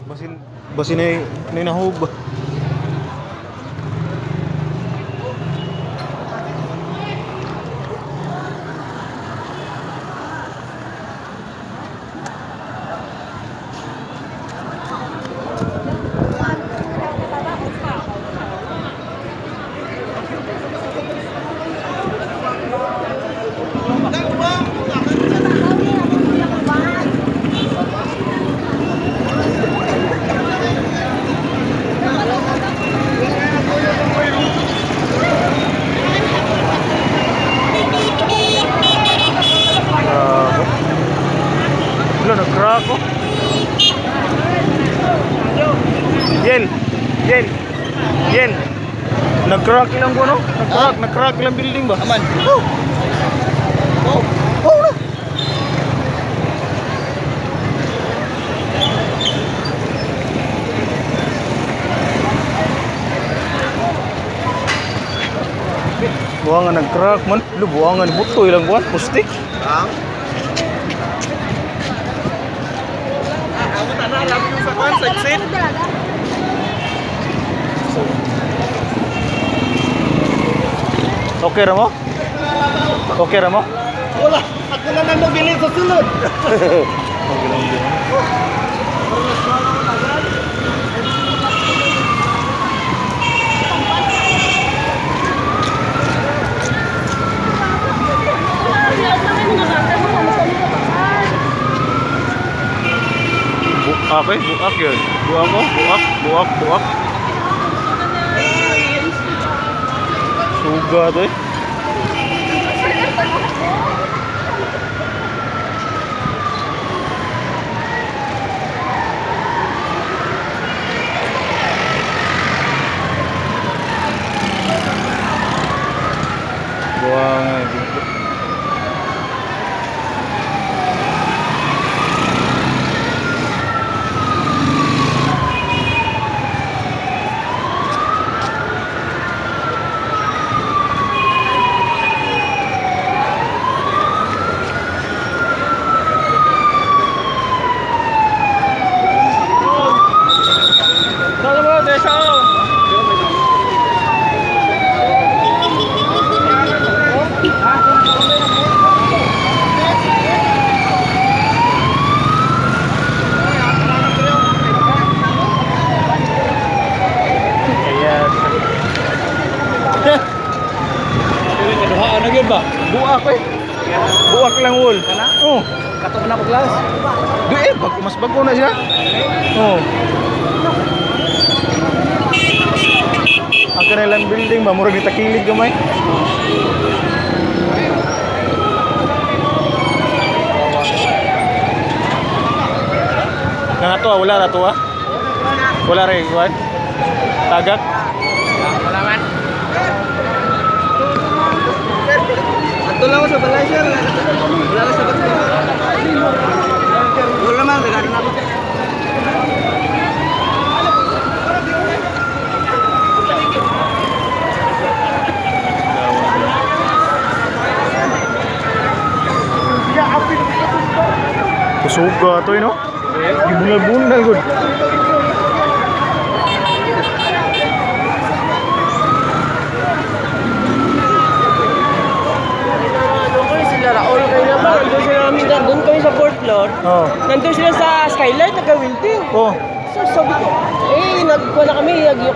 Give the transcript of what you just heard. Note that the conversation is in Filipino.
Basin na nahub. Wala, nag-crack oh. Yen. Nag-crack ilang ko no? Nag-crack ilang building ba? Aman. Oh na. Buwangan nag-crack man. Buwangan buto ilang buwan. Pustik. Ang? Ako tanah lang yung sa kwan, sa exit. Okay ra mo? Okay ra mo? Wala, ako na nang mabilis sa sunod. Okay lang din. Buak yun. Buak. Suga to eh. Buang gitu. Ano yun ba? Buak eh. Buak lang wol. Oh. Katok na paglas. Di eh, mas bago na siya. Oh. Ang kanilang building ba? Murag itakilig gamay. Nang ato wala na to ah. Wala rin, what? Tagak? Wala man. Ato lang sa balay sir. Wala lang sa bato. Wala man, dagan na. Kusuga to eh no? Gibunal-bunal good. Raol kayo naman, nandun sila namin, doon kami sa 4th floor. Oh. Nandun sila sa skylight, nagka-wilting. Oh. So sabi ko, nagkuha na kami,